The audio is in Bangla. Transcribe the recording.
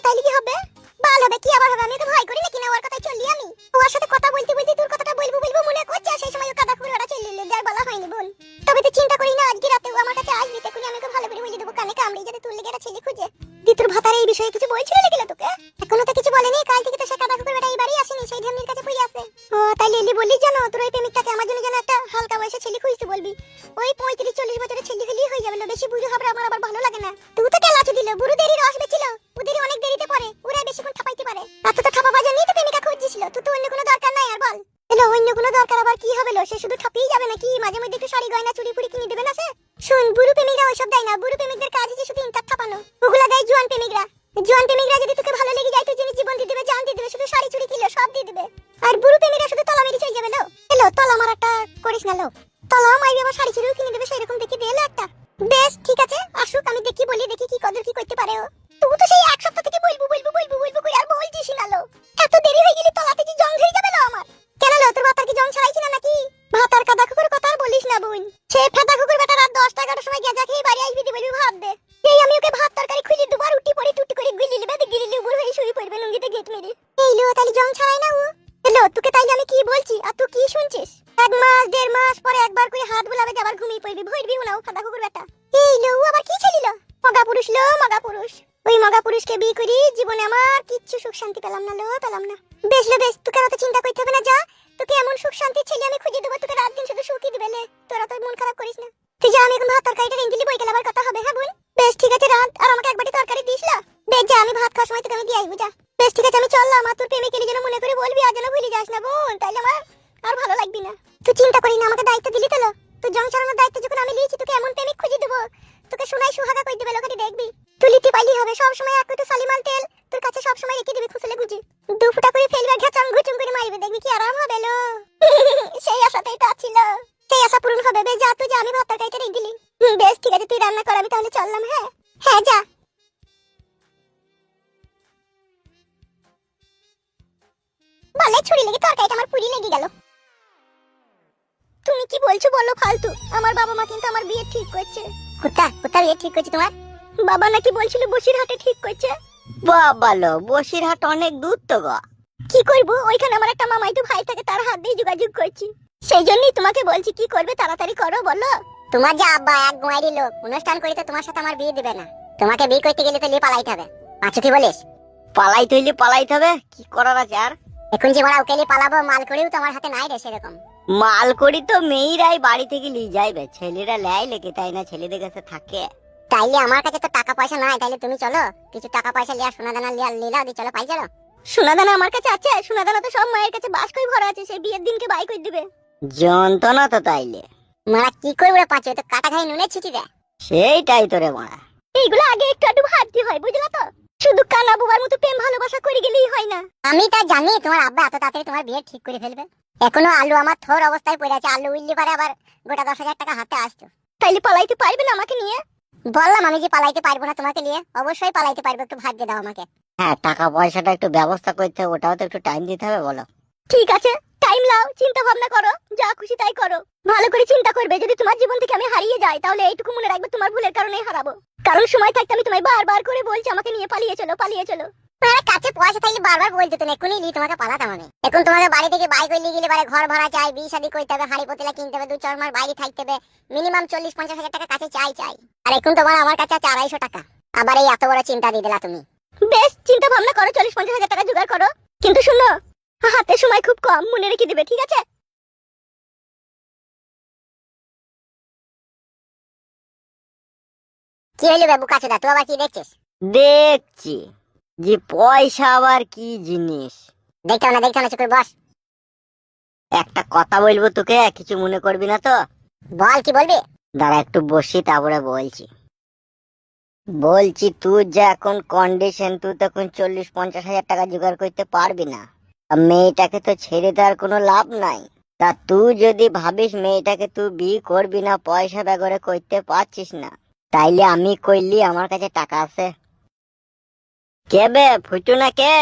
তাইলে কি হবে? বাল হবে কি আবার হবে? আমি তো ভয় করি নাকি না ওর কথাই চললি আমি। ওর সাথে কথা বলতে বলতে তোর কথাটা বলবো বলবো মনে করছে, আর সেই সময় ও কাদা কুকুরটা চলে এলো, যার বলা হয়নি বল। তবে তুই চিন্তা করি না, আজকে রাতে ও আমার কাছে আসবি, তখন আমি ওকে ভালো করে বলে দেবো কানে কামড়ে যাতে তোর লেগে একটা ছেলে খুঁজে। তোর ভাতার এই বিষয়ে কিছু বলছিল লেগে তোকে? এখনো তো কিছু বলেনি, কাল থেকে তো সে কাদা কুকুরটা এই বাড়ি আসেনি, সেই ঢেমনির কাছে পড়ে আছে। ও তাইলে এলি বললি জানো তোর ওই প্রেমিকটাকে আমার জন্য যেন একটা হালকা বয়সে ছেলে খুঁজতে বলবি। ওই 35-40 বছরের ছেলে হলেই হয়ে যাবে, বেশি বুড়ো হবে আমার আবার ভালো লাগে না। তুই তো কেলাচু দিল, বুড়ো দেরি রস বেছিল, ওদেরই অনেক দেরিতে পড়ে, ওরা বেশিক্ষণ ঠাপাইতে পারে। এত তো ঠাপা বাজার নিয়ে তো প্রেমিকা খুঁজছিল, তুই তো অন্য কোনো দরকার নাই আর বল। এলো অন্য কোনো দরকার আবার কি হবে? সে শুধু ঠাপিয়ে যাবে নাকি? মাঝে মধ্যে একটু শাড়ি গয়না চুড়ি ফুড়ি কিনে দেবে না সে? শুন, বুড়ো প্রেমিকরা ওইসব দেয় না, বুড়ো প্রেমিকদের কাজ হচ্ছে শুধু ইনকাম ঠাপানো। ওগুলা দেয় জোয়ান প্রেমিকরা। জোয়ান প্রেমিকরা যদি তোকে ভালো লেগে যায় তোর জন্য জীবন দিয়ে দেবে, জান দিয়ে দেবে, শুধু শাড়ি চুড়ি কিলো সব দিয়ে দেবে। আর বুড়ো প্রেমিকরা শুধু তলা মেরে চলে যাবে। এলো তলা মারাটা করিস না লো, তলা মাইবে আবার শাড়ি চুড়িও কিনে দেবে, সেরকম দেখি দে একটা। বেশ ঠিক আছে, আসুক, আমি দেখি বলি দেখি কি কদর কি করতে পারে ও। তুই তো সেই এক সপ্তাহ থেকে বলবো বলবো বলবো বলবো করে আর বলছিস না লো। এত দেরি হয়ে গেলি, তলাতে কি জং ধরে যাবে লো আমার? কেন লো, তোর ভাতার কি জং ছাড়াইছি না নাকি? ভাতার কাদা কুকুর কথা আর বলিস না বোন, সে ফেদা কুকুর বেটা রাত 10-11টার সময় গেজা খেয়ে বাড়ি আসবি দি বলবি ভাত দে। এই আমি ওকে ভাত তরকারি খুলি দুবার উঠি পড়ি টুটি করে গিলি লিবে গিলি উপর হয়ে শুই পড়বে লুঙ্গিতে গেট মেরে। এই লো তাহলে জং ছাড়াই না ও? হ্যালো, তোকে তাইলে আমি কি বলছি আর তুই কি শুনছিস? 1 মাস 1.5 মাস পরে একবার করে হাত বুলাবে আবার ঘুমিয়ে পড়বি, ভরবি না ও ফাদা কুকুর বেটা। এই লো আবার কি ছেলিল? মগা পুরুষ লো, মগা পুরুষ। ওই মগা পুরুষকে বিয়ে করি জীবনে আমার কিচ্ছু সুখ শান্তি পেলাম না লো, পেলাম না। বেশ লো বেশ, তোকে অত চিন্তা করতে হবে না, যা তোকে এমন সুখ শান্তি ছেলে আমি খুঁজে দেবো, তোকে রাত দিন শুধু সুখই দিবে লে। তোরা তো মন খারাপ করিস না, তুই যা, আমি এখন ভাত তরকারিটা রেঁধে দিলি, বই গেলে আবার কথা হবে। হ্যাঁ বোন বেশ ঠিক আছে, রাত আর আমাকে একবারই তরকারি দিস লা। বেশ যা, আমি ভাত খাওয়ার সময় তোকে আমি দিয়ে আসবো, যা। বেশ ঠিক আছে, আমি চললাম। আর তোর প্রেমিকের যেন মনে করে বলবি আর যেন ভুলে যাস না বোন, তাইলে আমার আর ভালো লাগবে না। তুই চিন্তা করি না, আমাকে দায়িত্ব দিলি তো। তুই জং ছাড়ানোর দায়িত্ব যখন আমি নিয়েছি, তোকে এমন প্রেমিক খুঁজে দেবো, তোকে শোনাই সুহাগা কই দেবে, লোকে দেখবি। তুই লিতে পাইলি হবে, সব সময় এক একটু সালিমাল তেল তোর কাছে সব সময় রেখে দিবি খুসলে বুঝি। 2 ফুটা করে ফেলবে, ঘাচাং ঘুচুং করে মারবে, দেখবি কি আরাম হবে লো। সেই আশাতেই তো ছিল, সেই আশা পূরণ হবে। বেশ যা, তুই যা, আমি ভাত তরকারিটা রেখে দিলি। বেশ ঠিক আছে, তুই রান্না কর, আমি তাহলে চললাম। হ্যাঁ হ্যাঁ যা। বলে ছুরি লেগে তরকারিটা আমার পুরি লেগে গেল। তুমি কি বলছো বলো ফালতু? আমার বাবা মা কিন্তু আমার বিয়ে ঠিক করছে। কোথা বিয়ে ঠিক করছে তোমার? বাবা নাকি বলছিল বসিরহাটে ঠিক করছে। বাবা লো, বসিরহাট অনেক দূর তো গো। কি করব, ওইখানে আমার একটা মামাইতো ভাই থাকে, তার হাত দিয়ে যোগাযোগ করছি। সেই জন্যই তোমাকে বলছি, কি করবে তাড়াতাড়ি করো বলো। তোমার যে আব্বা এক গোয়ারি লোক, অনুষ্ঠান করে তো তোমার সাথে আমার বিয়ে দিবে না। তোমাকে বিয়ে করতে গেলে তো লিয়ে পালাইতে হবে। আচ্ছা কি বলিস? পালাইতে হবে, কি করার আছে আর? এখন যে বড় ওকেলি পালাবো, মাল করেও তোমার হাতে নাই রে সেরকম। মাল করি তো মেয়েরাই বাড়ি থেকে নিয়ে যাইবে, ছেলেরা লেয় লেগে, তাই না? ছেলেদের কাছে থাকে। তাইলে আমার কাছে তো টাকা পয়সা নাই, তাইলে তুমি চলো কিছু টাকা পয়সা লিয়া, সোনা দানা লিয়া লিলাও দি, চলো পাই চলো। সোনা দানা আমার কাছে আছে, সোনা দানা তো সব মায়ের কাছে বাস করে ভরা আছে, সেই বিয়ের দিনকে বাই করে দিবে। যন্ত্রণা তো তাইলে মারা কি করবে পাচ্ছে, তো কাটা খাই নুনে ছিটি রে। সেইটাই তোরে মারা। এইগুলো আগে একটু একটু ভাবতে হয়, বুঝলা তো? শুধু কানা বুবার মতো প্রেম ভালোবাসা করে গেলেই হয় না। আমি তা জানি তোমার আব্বা এত তাড়াতাড়ি তোমার বিয়ে ঠিক করে ফেলবে। এখনো আলু আমার থোর অবস্থায় পড়ে আছে, আলু উইল্লি পারে আবার গোটা 10,000 টাকা হাতে আসতো। তাইলে পালাইতে পারবে না আমাকে নিয়ে? বললাম আমি যে পালাইতে পারবো না তোমাকে নিয়ে, অবশ্যই পালাইতে পারবো, একটু ভাগ্য দাও আমাকে। হ্যাঁ, টাকা পয়সাটা একটু ব্যবস্থা করতে হবে, ওটাও তো একটু টাইম দিতে হবে বলো। ঠিক আছে, টাইম লাও, চিন্তা ভাবনা করো, যা খুশি তাই করো। ভালো করে চিন্তা করবে, যদি তোমার জীবন থেকে আমি হারিয়ে যাই তাহলে এইটুকু মনে রাখবে তোমার ভুলের কারণেই হারাবো। কারণ সময় থাকতে আমি তোমায় বারবার করে বলছি আমাকে নিয়ে পালিয়ে চলো পালিয়ে চলো। আরে কাছে পয়সা থাকলে বারবার বলতে তো এখনই লি তোমাকে পালাতাম আমি। এখন তোমাকে বাড়ি থেকে বাইক হইলে গেলে বারে ঘর ভাড়া চাই, বিয়ে শাদী করতে হবে, হাড়ি পতিলা কিনতে হবে, 2-4 মাস বাইরে থাকতে হবে, মিনিমাম 40-50 হাজার টাকা কাছে চাই। আর এখন তোমার আমার কাছে আছে 250 টাকা, আবার এই এত বড় চিন্তা দিয়ে দিলা তুমি। বেশ চিন্তা ভাবনা করো, 40-50 হাজার টাকা জোগাড় করো, কিন্তু শুনো হাতে সময় খুব কম, মনে রেখে দিবে, ঠিক আছে? কি হইলো বাবু কাছেদা, তুই আবার কি দেখছিস? দেখছি যে পয়সা আবার কি জিনিস। দেখতে না চুপ করে বস। একটা কথা বলবো তোকে, কিছু মনে করবি না তো? বল কি বলবি? দাঁড়া একটু বসি, তারপরে বলছি তুই যে এখন কন্ডিশন, তুই তখন 40-50 হাজার টাকা জোগাড় করতে পারবি না। আর মেয়েটাকে তো ছেড়ে দেওয়ার কোনো লাভ নাই। তা তুই যদি ভাবিস মেয়েটাকে তুই বিয়ে করবি না, পয়সা বেগরে করতে পারছিস না, তাইলে আমি কইলি আমার কাছে টাকা আছে। কে বে ফুটু না কে?